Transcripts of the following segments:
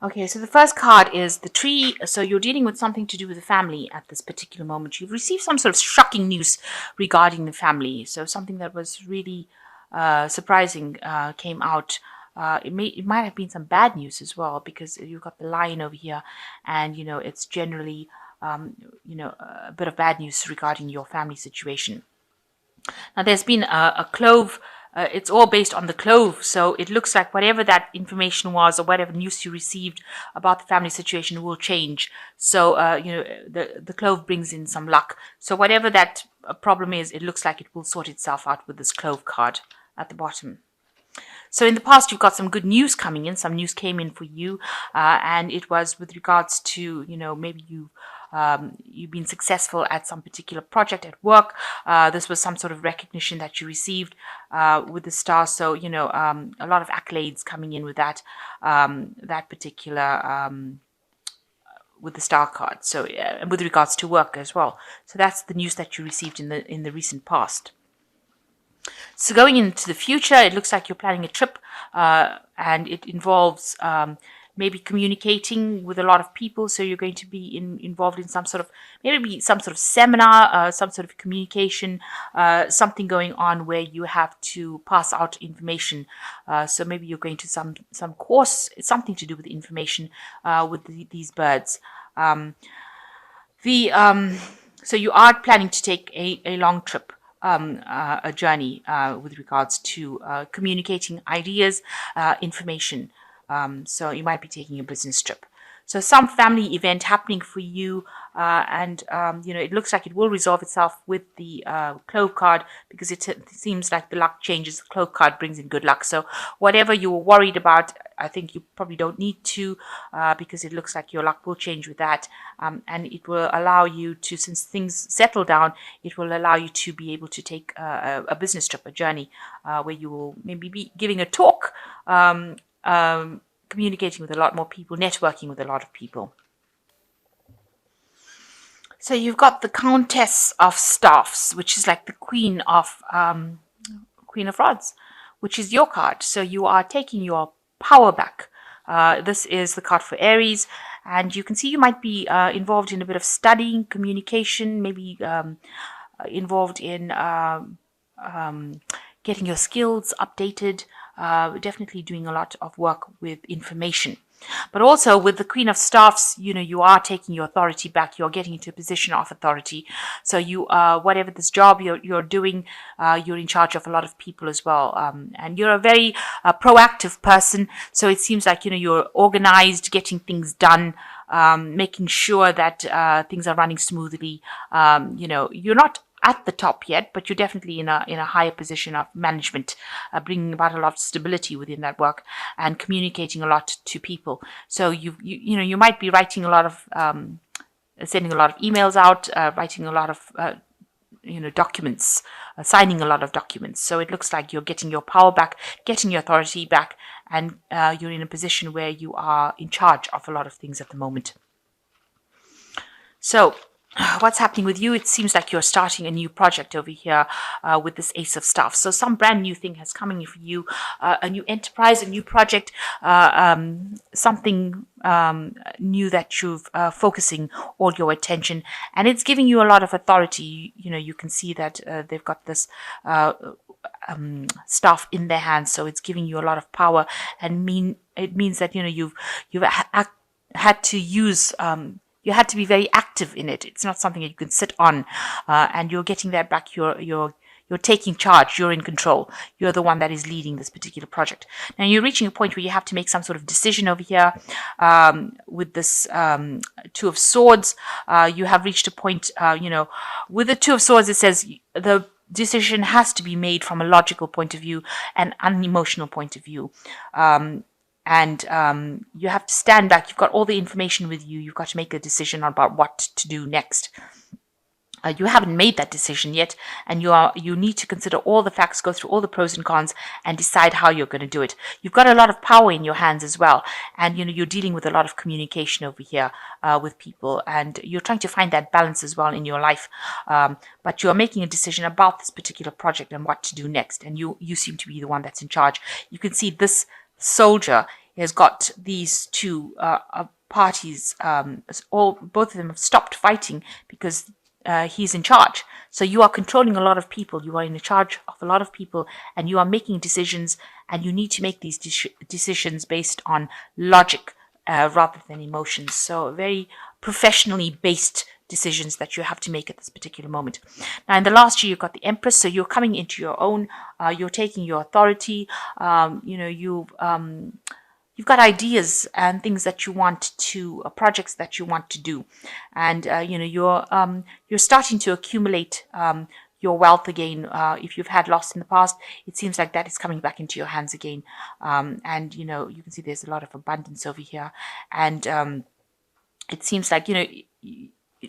Okay, so the first card is the tree. So you're dealing with something to do with the family at this particular moment. You've received some sort of shocking news regarding the family. So something that was really surprising came out. It might have been some bad news as well, because you've got the lion over here, and it's generally a bit of bad news regarding your family situation. Now, there's been a clove. It's all based on the clove. So it looks like whatever that information was, or whatever news you received about the family situation, will change. So, the clove brings in some luck. So whatever that problem is, it looks like it will sort itself out with this clove card at the bottom. So in the past, you've got some good news coming in. Some news came in for you, and it was with regards to, maybe you've been successful at some particular project at work. This was some sort of recognition that you received with the star. So, a lot of accolades coming in with that particular with the star card. So, with regards to work as well. So that's the news that you received in the recent past. So going into the future, it looks like you're planning a trip, and it involves maybe communicating with a lot of people. So you're going to be involved in maybe some sort of seminar, some sort of communication, something going on where you have to pass out information. So maybe you're going to some course, something to do with information with these birds. So you are planning to take a long trip, a journey with regards to communicating ideas, information. So you might be taking a business trip. So some family event happening for you, and it looks like it will resolve itself with the clove card, because it seems like the luck changes. The clove card brings in good luck. So whatever you were worried about, I think you probably don't need to, because it looks like your luck will change with that, and it will allow you to, since things settle down, it will allow you to be able to take a business trip, a journey, where you will maybe be giving a talk. Communicating with a lot more people, networking with a lot of people. So you've got the Countess of Staffs, which is like the Queen of Rods, which is your card. So you are taking your power back. This is the card for Aries, and you can see you might be involved in a bit of studying, communication, maybe involved in getting your skills updated. Definitely doing a lot of work with information. But also with the Queen of Staffs, you are taking your authority back. You're getting into a position of authority. So you, whatever this job you're doing, you're in charge of a lot of people as well. And you're a very proactive person. So it seems like, you're organized, getting things done, making sure that things are running smoothly. You're not at the top yet, but you're definitely in a higher position of management, bringing about a lot of stability within that work and communicating a lot to people. So you might be writing a lot of sending a lot of emails out, writing a lot of documents, signing a lot of documents. So it looks like you're getting your power back, getting your authority back, and you're in a position where you are in charge of a lot of things at the moment. So what's happening with you? It seems like you're starting a new project over here with this Ace of Staffs. So some brand new thing has coming for you, a new enterprise, a new project, something new that you've focusing all your attention, and it's giving you a lot of authority. You can see that they've got this staff in their hands, so it's giving you a lot of power, and it means that you've had to use. You had to be very active in it. It's not something that you can sit on, and you're getting that back. You're taking charge. You're in control. You're the one that is leading this particular project. Now you're reaching a point where you have to make some sort of decision over here with this Two of Swords. You have reached a point, with the Two of Swords, it says the decision has to be made from a logical point of view and an emotional point of view. And you have to stand back. You've got all the information with you. You've got to make a decision about what to do next. You haven't made that decision yet, and you need to consider all the facts, go through all the pros and cons, and decide how you're going to do it. You've got a lot of power in your hands as well, and you're dealing with a lot of communication over here with people, and you're trying to find that balance as well in your life. But you're making a decision about this particular project and what to do next, and you seem to be the one that's in charge. You can see this soldier has got these two parties, both of them have stopped fighting because he's in charge. So you are controlling a lot of people. You are in charge of a lot of people, and you are making decisions, and you need to make these decisions based on logic rather than emotions. So very professionally based decisions that you have to make at this particular moment. Now, in the last year, you've got the Empress, so you're coming into your own. You're taking your authority. You've got ideas and things that you want to projects that you want to do, and you're starting to accumulate your wealth again. If you've had loss in the past, it seems like that is coming back into your hands again, and you can see there's a lot of abundance over here, and it seems like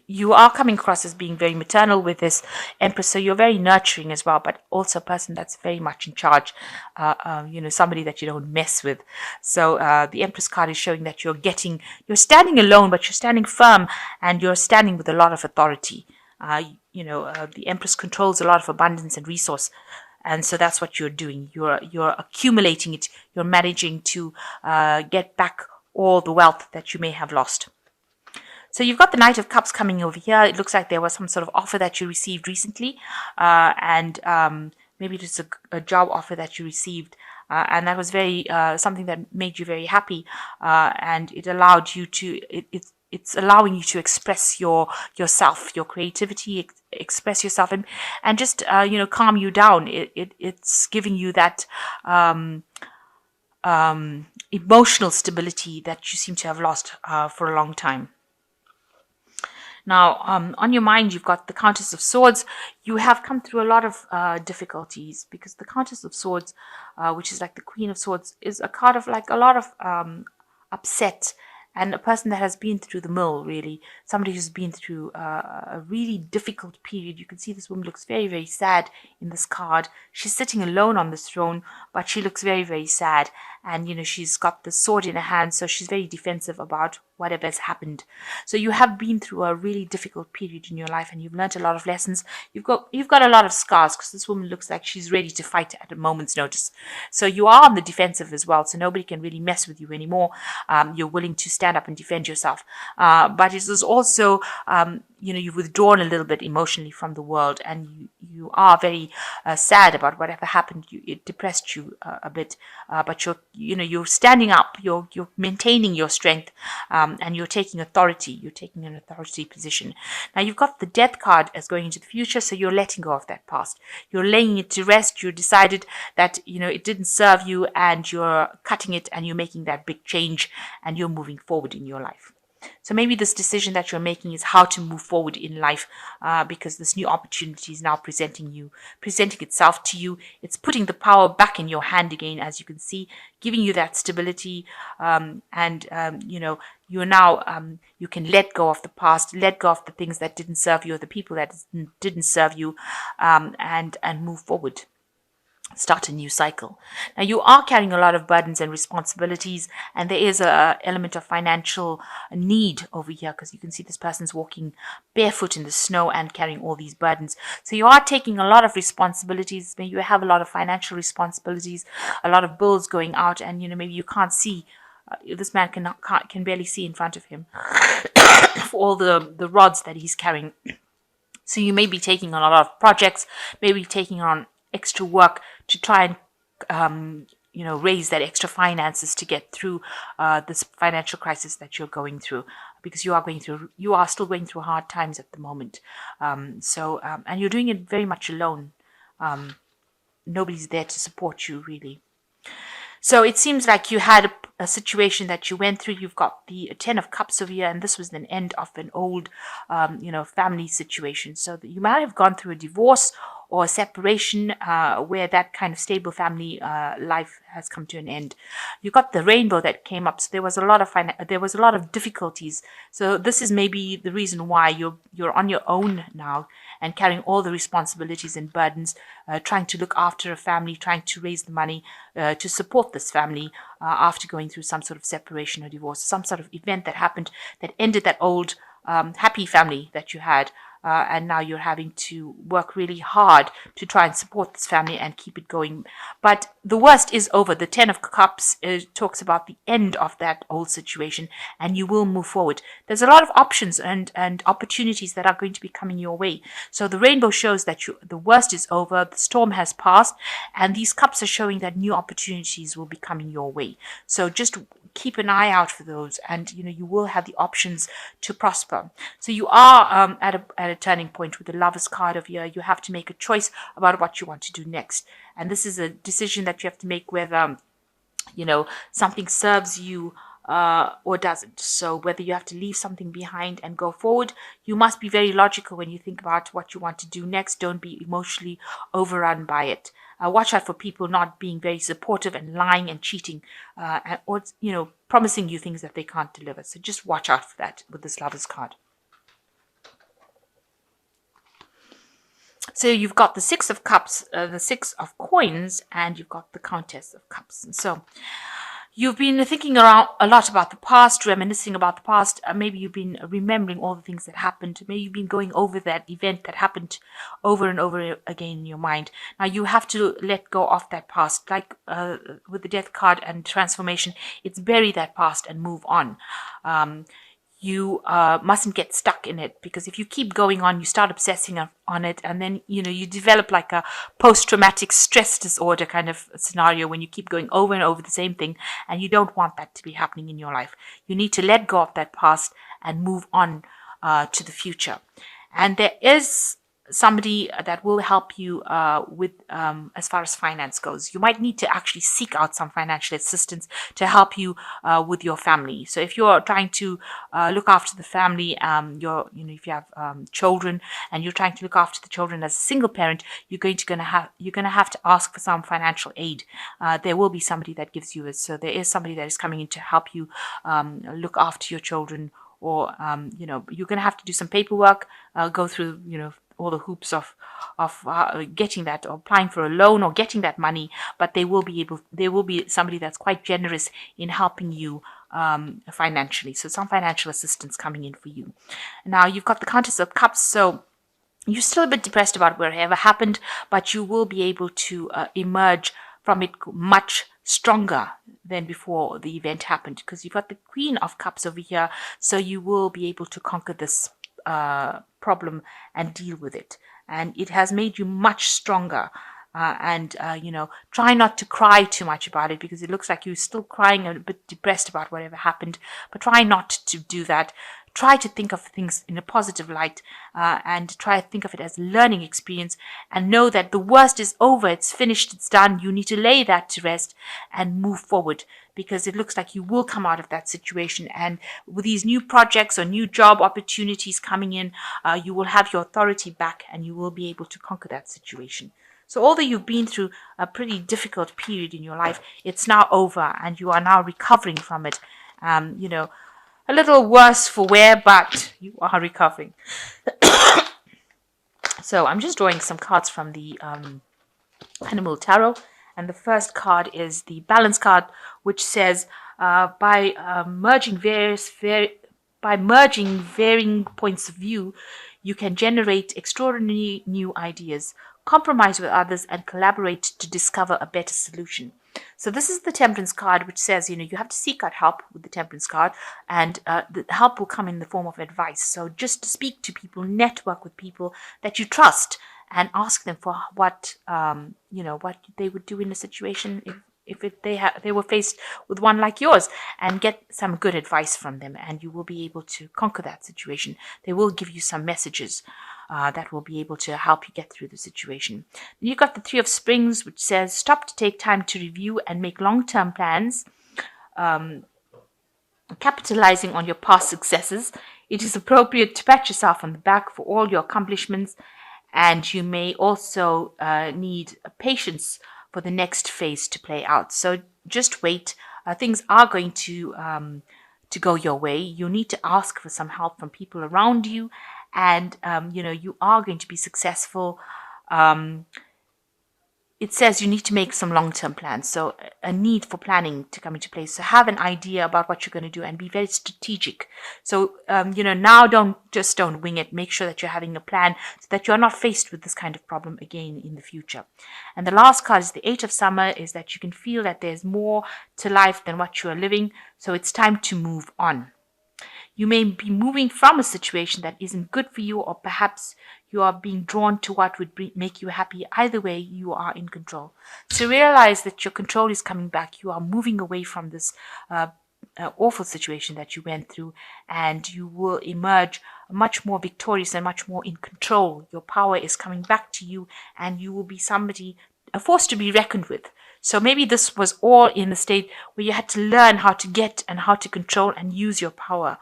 you are coming across as being very maternal with this Empress, so you're very nurturing as well, but also a person that's very much in charge, somebody that you don't mess with. So the Empress card is showing that you're standing alone, but you're standing firm, and you're standing with a lot of authority. The Empress controls a lot of abundance and resource, and so that's what you're doing. You're accumulating it. You're managing to get back all the wealth that you may have lost. So you've got the Knight of Cups coming over here. It looks like there was some sort of offer that you received recently, and maybe it is a job offer that you received, and that was very something that made you very happy, and it allowed you to. It's allowing you to express yourself, your creativity, express yourself, and just calm you down. It's giving you that emotional stability that you seem to have lost for a long time. Now, on your mind, you've got the Countess of Swords. You have come through a lot of difficulties, because the Countess of Swords, which is like the Queen of Swords, is a card of like a lot of upset, and a person that has been through the mill, really. Somebody who's been through a really difficult period. You can see this woman looks very, very sad in this card. She's sitting alone on this throne, but she looks very, very sad. And, she's got the sword in her hand, so she's very defensive about whatever has happened. So you have been through a really difficult period in your life, and you've learned a lot of lessons. You've got a lot of scars, because this woman looks like she's ready to fight at a moment's notice. So you are on the defensive as well, so nobody can really mess with you anymore. You're willing to stand up and defend yourself. But it is also, you've withdrawn a little bit emotionally from the world, and you are very sad about whatever happened. It depressed you a bit, but you're standing up. You're maintaining your strength, and you're taking authority. You're taking an authority position. Now you've got the Death card as going into the future, so you're letting go of that past. You're laying it to rest. You decided that it didn't serve you, and you're cutting it, and you're making that big change, and you're moving forward in your life. So maybe this decision that you're making is how to move forward in life, because this new opportunity is now presenting itself to you. It's putting the power back in your hand again, as you can see, giving you that stability, you're now, you can let go of the past, let go of the things that didn't serve you, or the people that didn't serve you, and move forward. Start a new cycle. Now you are carrying a lot of burdens and responsibilities, and there is a element of financial need over here, because you can see this person's walking barefoot in the snow and carrying all these burdens. So you are taking a lot of responsibilities. Maybe you have a lot of financial responsibilities, a lot of bills going out, and maybe you can't see. This man can barely see in front of him for all the rods that he's carrying. So you may be taking on a lot of projects, maybe taking on extra work to try and raise that extra finances to get through this financial crisis that you're going through, because you are still going through hard times at the moment. And you're doing it very much alone. Nobody's there to support you, really. So it seems like you had a situation that you went through. You've got the Ten of Cups over here, and this was an end of an old, family situation. So you might have gone through a divorce or a separation, where that kind of stable family life has come to an end. You got the Rainbow that came up, so there was a lot of difficulties. So this is maybe the reason why you're on your own now, and carrying all the responsibilities and burdens, trying to look after a family, trying to raise the money to support this family after going through some sort of separation or divorce, some sort of event that happened that ended that old happy family that you had. And now you're having to work really hard to try and support this family and keep it going. But the worst is over. The Ten of Cups talks about the end of that old situation, and you will move forward. There's a lot of options and opportunities that are going to be coming your way. So the rainbow shows that the worst is over, the storm has passed, and these cups are showing that new opportunities will be coming your way. So just keep an eye out for those, and you will have the options to prosper. So you are at a turning point with the Lovers card of here. You have to make a choice about what you want to do next, and this is a decision that you have to make whether something serves you or doesn't. So whether you have to leave something behind and go forward, you must be very logical when you think about what you want to do next. Don't be emotionally overrun by it. Watch out for people not being very supportive and lying and cheating, or promising you things that they can't deliver. So just watch out for that with this Lovers card. So you've got the Six of Cups, the Six of Coins, and you've got the Countess of Cups. And so you've been thinking around a lot about the past, reminiscing about the past. Maybe you've been remembering all the things that happened. Maybe you've been going over that event that happened over and over again in your mind. Now you have to let go of that past. Like with the Death card and transformation, it's bury that past and move on. You mustn't get stuck in it, because if you keep going on, you start obsessing on it, and then you develop like a post-traumatic stress disorder kind of scenario when you keep going over and over the same thing, and you don't want that to be happening in your life. You need to let go of that past and move on to the future. And there is somebody that will help you with as far as finance goes. You might need to actually seek out some financial assistance to help you with your family. So if you're trying to look after the family, if you have children and you're trying to look after the children as a single parent, you're going to have to ask for some financial aid. There will be somebody that gives you it. So there is somebody that is coming in to help you look after your children, or you're going to have to do some paperwork, go through all the hoops of getting that, or applying for a loan, or getting that money. But there will be somebody that's quite generous in helping you financially. So some financial assistance coming in for you. Now you've got the Countess of Cups. So you're still a bit depressed about whatever happened, but you will be able to emerge from it much stronger than before the event happened, because you've got the Queen of Cups over here. So you will be able to conquer this problem and deal with it, and it has made you much stronger. Try not to cry too much about it, because it looks like you're still crying and a bit depressed about whatever happened. But try not to do that. Try to think of things in a positive light, and try to think of it as a learning experience, and know that the worst is over. It's finished. It's done. You need to lay that to rest and move forward, because it looks like you will come out of that situation. And with these new projects or new job opportunities coming in, you will have your authority back, and you will be able to conquer that situation. So although you've been through a pretty difficult period in your life, it's now over, and you are now recovering from it. A little worse for wear, but you are recovering. So I'm just drawing some cards from the Animal Tarot. And the first card is the Balance card, which says, by merging varying points of view, you can generate extraordinary new ideas, compromise with others, and collaborate to discover a better solution. So this is the Temperance card, which says, you have to seek out help with the Temperance card, and the help will come in the form of advice. So just speak to people, network with people that you trust, and ask them for what they would do in a situation if they were faced with one like yours, and get some good advice from them, and you will be able to conquer that situation. They will give you some messages that will be able to help you get through the situation. Then you've got the Three of Springs, which says, stop to take time to review and make long-term plans, capitalizing on your past successes. It is appropriate to pat yourself on the back for all your accomplishments, and you may also need patience for the next phase to play out. So just wait. Things are going to go your way. You need to ask for some help from people around you, and you are going to be successful. it says you need to make some long-term plans. So a need for planning to come into place. So have an idea about what you're going to do and be very strategic. So, now don't wing it. Make sure that you're having a plan so that you're not faced with this kind of problem again in the future. And the last card is the Eight of Summer, is that you can feel that there's more to life than what you are living. So it's time to move on. You may be moving from a situation that isn't good for you, or perhaps you are being drawn to what would make you happy. Either way, you are in control. So realize that your control is coming back. You are moving away from this awful situation that you went through, and you will emerge much more victorious and much more in control. Your power is coming back to you, and you will be somebody, a force to be reckoned with. So maybe this was all in a state where you had to learn how to get and how to control and use your power.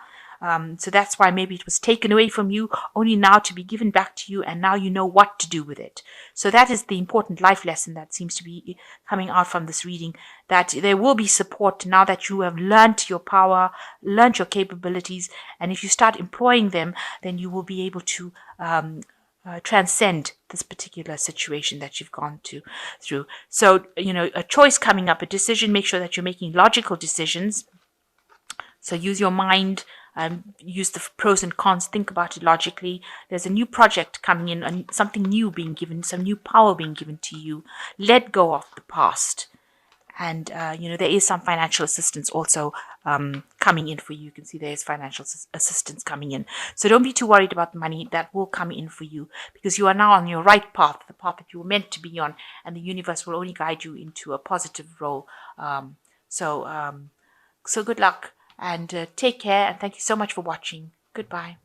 So that's why maybe it was taken away from you, only now to be given back to you, and now you know what to do with it. So that is the important life lesson that seems to be coming out from this reading, that there will be support now that you have learned your power, learned your capabilities, and if you start employing them, then you will be able to transcend this particular situation that you've gone through. So, a choice coming up, a decision, make sure that you're making logical decisions. So use your mind, use the pros and cons, think about it logically. There's a new project coming in, and something new being given, some new power being given to you. Let go of the past. And, there is some financial assistance also coming in for you. You can see there is financial assistance coming in. So don't be too worried about the money. That will come in for you, because you are now on your right path, the path that you were meant to be on, and the universe will only guide you into a positive role. So good luck, and take care, and thank you so much for watching. Goodbye.